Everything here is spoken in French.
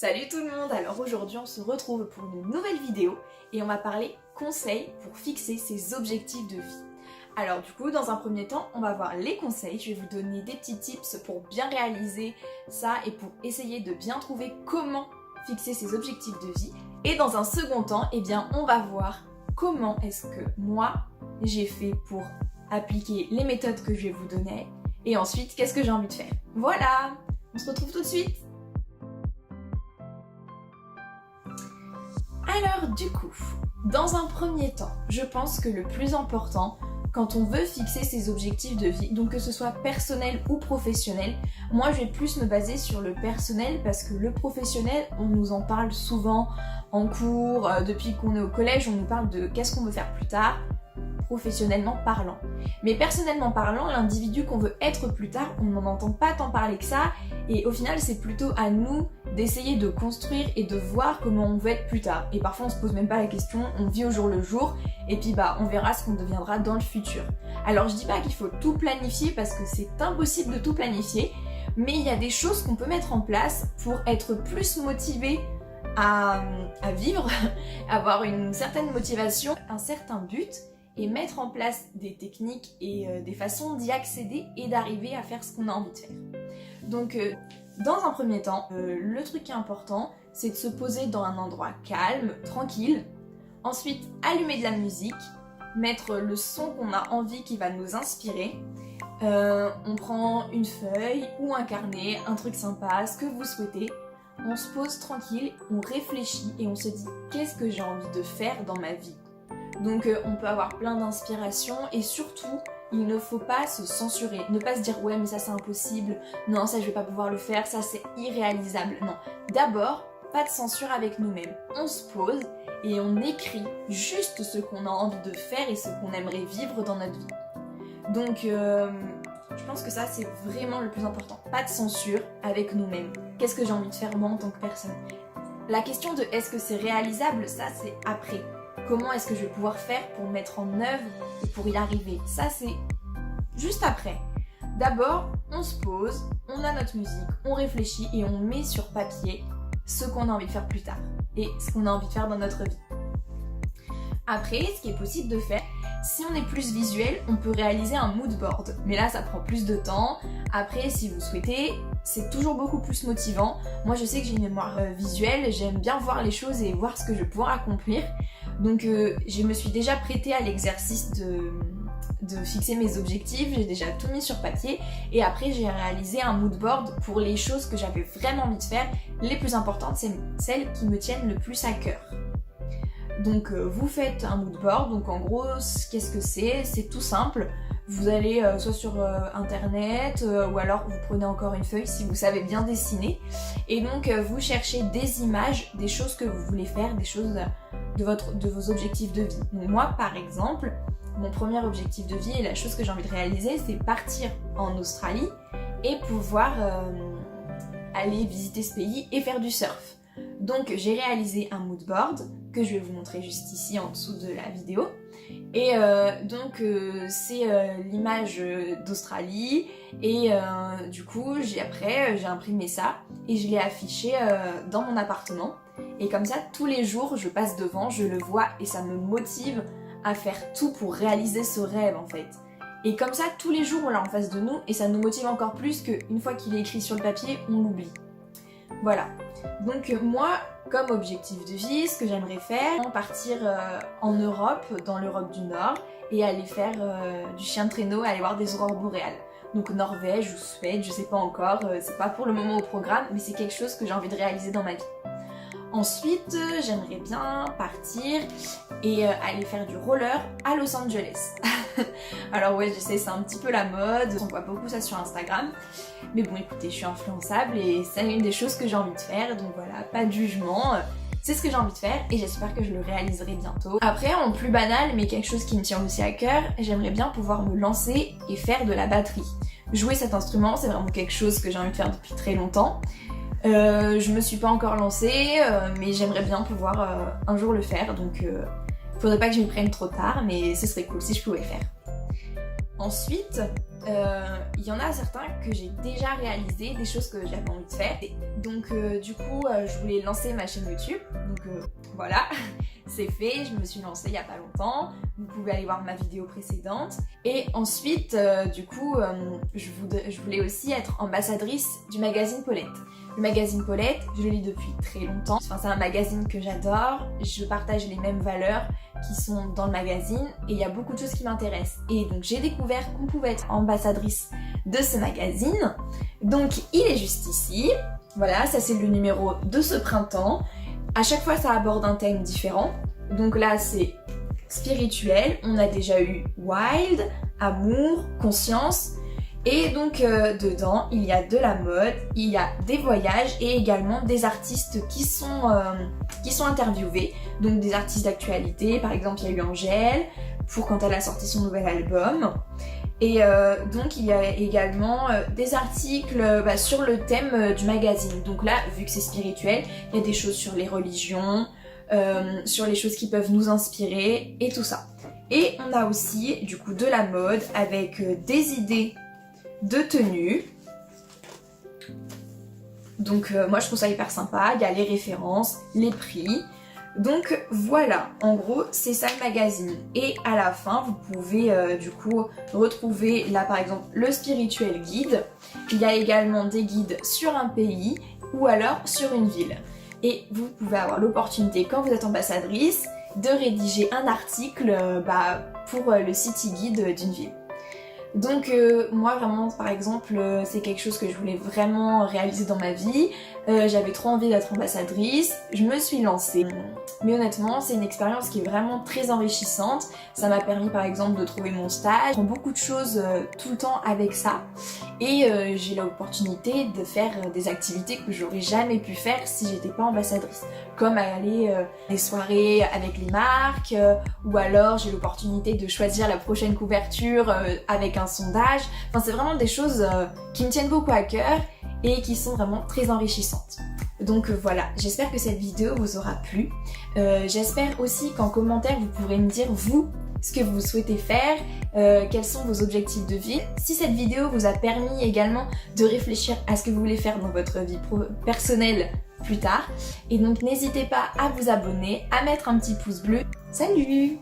Salut tout le monde. Alors aujourd'hui on se retrouve pour une nouvelle vidéo et on va parler conseils pour fixer ses objectifs de vie. Alors du coup dans un premier temps on va voir les conseils, je vais vous donner des petits tips pour bien réaliser ça et pour essayer de bien trouver comment fixer ses objectifs de vie. Et dans un second temps, on va voir comment est-ce que moi j'ai fait pour appliquer les méthodes que je vais vous donner et ensuite qu'est-ce que j'ai envie de faire. Voilà, on se retrouve tout de suite. Alors du coup, dans un premier temps, je pense que le plus important quand on veut fixer ses objectifs de vie, donc que ce soit personnel ou professionnel, moi je vais plus me baser sur le personnel parce que le professionnel, on nous en parle souvent en cours, depuis qu'on est au collège, on nous parle de qu'est-ce qu'on veut faire plus tard, professionnellement parlant. Mais personnellement parlant, l'individu qu'on veut être plus tard, on n'en entend pas tant parler que ça, et au final c'est plutôt à nous d'essayer de construire et de voir comment on veut être plus tard. Et parfois on se pose même pas la question, on vit au jour le jour, et puis on verra ce qu'on deviendra dans le futur. Alors je dis pas qu'il faut tout planifier parce que c'est impossible de tout planifier, mais il y a des choses qu'on peut mettre en place pour être plus motivé à vivre, avoir une certaine motivation, un certain but, et mettre en place des techniques et des façons d'y accéder et d'arriver à faire ce qu'on a envie de faire. Donc dans un premier temps, le truc qui est important, c'est de se poser dans un endroit calme, tranquille. Ensuite, allumer de la musique, mettre le son qu'on a envie qui va nous inspirer. On prend une feuille ou un carnet, un truc sympa, ce que vous souhaitez. On se pose tranquille, on réfléchit et on se dit qu'est-ce que j'ai envie de faire dans ma vie. Donc on peut avoir plein d'inspiration et surtout, il ne faut pas se censurer, ne pas se dire ouais mais ça c'est impossible, non ça je vais pas pouvoir le faire, ça c'est irréalisable. Non, d'abord, pas de censure avec nous-mêmes. On se pose et on écrit juste ce qu'on a envie de faire et ce qu'on aimerait vivre dans notre vie. Donc je pense que ça c'est vraiment le plus important. Pas de censure avec nous-mêmes. Qu'est-ce que j'ai envie de faire moi en tant que personne? La question de est-ce que c'est réalisable, ça c'est après. Comment est-ce que je vais pouvoir faire pour mettre en œuvre et pour y arriver? Ça c'est juste après. D'abord, on se pose, on a notre musique, on réfléchit et on met sur papier ce qu'on a envie de faire plus tard et ce qu'on a envie de faire dans notre vie. Après, ce qui est possible de faire, si on est plus visuel, on peut réaliser un mood board. Mais là, ça prend plus de temps. Après, si vous souhaitez, c'est toujours beaucoup plus motivant. Moi, je sais que j'ai une mémoire visuelle, j'aime bien voir les choses et voir ce que je vais pouvoir accomplir. Donc, je me suis déjà prêtée à l'exercice de fixer mes objectifs, j'ai déjà tout mis sur papier et après j'ai réalisé un mood board pour les choses que j'avais vraiment envie de faire. Les plus importantes, c'est celles qui me tiennent le plus à cœur. Donc vous faites un mood board, donc en gros qu'est-ce que c'est? C'est tout simple, vous allez soit sur internet ou alors vous prenez encore une feuille si vous savez bien dessiner et donc vous cherchez des images, des choses que vous voulez faire, des choses de vos objectifs de vie. Donc moi par exemple, mon premier objectif de vie et la chose que j'ai envie de réaliser, c'est partir en Australie et pouvoir aller visiter ce pays et faire du surf. Donc j'ai réalisé un mood board que je vais vous montrer juste ici en dessous de la vidéo. Et c'est l'image d'Australie et du coup j'ai imprimé ça et je l'ai affiché dans mon appartement. Et comme ça tous les jours je passe devant, je le vois et ça me motive à faire tout pour réaliser ce rêve en fait. Et comme ça tous les jours on l'a en face de nous et ça nous motive encore plus qu'une fois qu'il est écrit sur le papier on l'oublie. Voilà. Donc moi, comme objectif de vie, ce que j'aimerais faire, partir en Europe, dans l'Europe du Nord, et aller faire du chien de traîneau, aller voir des aurores boréales. Donc Norvège ou Suède, je sais pas encore, c'est pas pour le moment au programme, mais c'est quelque chose que j'ai envie de réaliser dans ma vie. Ensuite, j'aimerais bien partir et aller faire du roller à Los Angeles. Alors ouais, je sais, c'est un petit peu la mode, on voit beaucoup ça sur Instagram. Mais bon, écoutez, je suis influençable et c'est une des choses que j'ai envie de faire, donc voilà, pas de jugement. C'est ce que j'ai envie de faire et j'espère que je le réaliserai bientôt. Après, en plus banal, mais quelque chose qui me tient aussi à cœur, j'aimerais bien pouvoir me lancer et faire de la batterie. Jouer cet instrument, c'est vraiment quelque chose que j'ai envie de faire depuis très longtemps. Je me suis pas encore lancée, mais j'aimerais bien pouvoir un jour le faire, donc faudrait pas que je m'y prenne trop tard, mais ce serait cool si je pouvais le faire. Ensuite, il y en a certains que j'ai déjà réalisés, des choses que j'avais envie de faire. Donc du coup, je voulais lancer ma chaîne YouTube. Donc voilà, c'est fait, je me suis lancée il y a pas longtemps. Vous pouvez aller voir ma vidéo précédente. Et ensuite, du coup, je voulais aussi être ambassadrice du magazine Paulette. Le magazine Paulette, je le lis depuis très longtemps. Enfin, c'est un magazine que j'adore. Je partage les mêmes valeurs qui sont dans le magazine et il y a beaucoup de choses qui m'intéressent. Et donc j'ai découvert qu'on pouvait être ambassadrice de ce magazine. Donc il est juste ici. Voilà, ça c'est le numéro de ce printemps. À chaque fois ça aborde un thème différent. Donc là c'est spirituel. On a déjà eu wild, amour, conscience. Et donc dedans, il y a de la mode, il y a des voyages et également des artistes qui sont interviewés. Donc des artistes d'actualité, par exemple il y a eu Angèle, pour quand elle a sorti son nouvel album. Et donc il y a également des articles sur le thème du magazine. Donc là, vu que c'est spirituel, il y a des choses sur les religions, sur les choses qui peuvent nous inspirer et tout ça. Et on a aussi du coup de la mode avec des idées de tenue. Donc moi je trouve ça hyper sympa, il y a les références, les prix. Donc voilà, en gros c'est ça le magazine. Et à la fin vous pouvez du coup retrouver là par exemple le spirituel guide. Il y a également des guides sur un pays ou alors sur une ville. Et vous pouvez avoir l'opportunité quand vous êtes ambassadrice de rédiger un article pour le city guide d'une ville. Donc moi vraiment par exemple c'est quelque chose que je voulais vraiment réaliser dans ma vie. J'avais trop envie d'être ambassadrice, je me suis lancée. Mais honnêtement c'est une expérience qui est vraiment très enrichissante. Ça m'a permis par exemple de trouver mon stage. Je prends beaucoup de choses tout le temps avec ça. Et j'ai l'opportunité de faire des activités que j'aurais jamais pu faire si j'étais pas ambassadrice. Comme aller des soirées avec les marques, ou alors j'ai l'opportunité de choisir la prochaine couverture avec un sondage. Enfin c'est vraiment des choses qui me tiennent beaucoup à cœur et qui sont vraiment très enrichissantes. Donc voilà, j'espère que cette vidéo vous aura plu. J'espère aussi qu'en commentaire vous pourrez me dire vous ce que vous souhaitez faire, quels sont vos objectifs de vie. Si cette vidéo vous a permis également de réfléchir à ce que vous voulez faire dans votre vie personnelle plus tard. Et donc n'hésitez pas à vous abonner, à mettre un petit pouce bleu. Salut!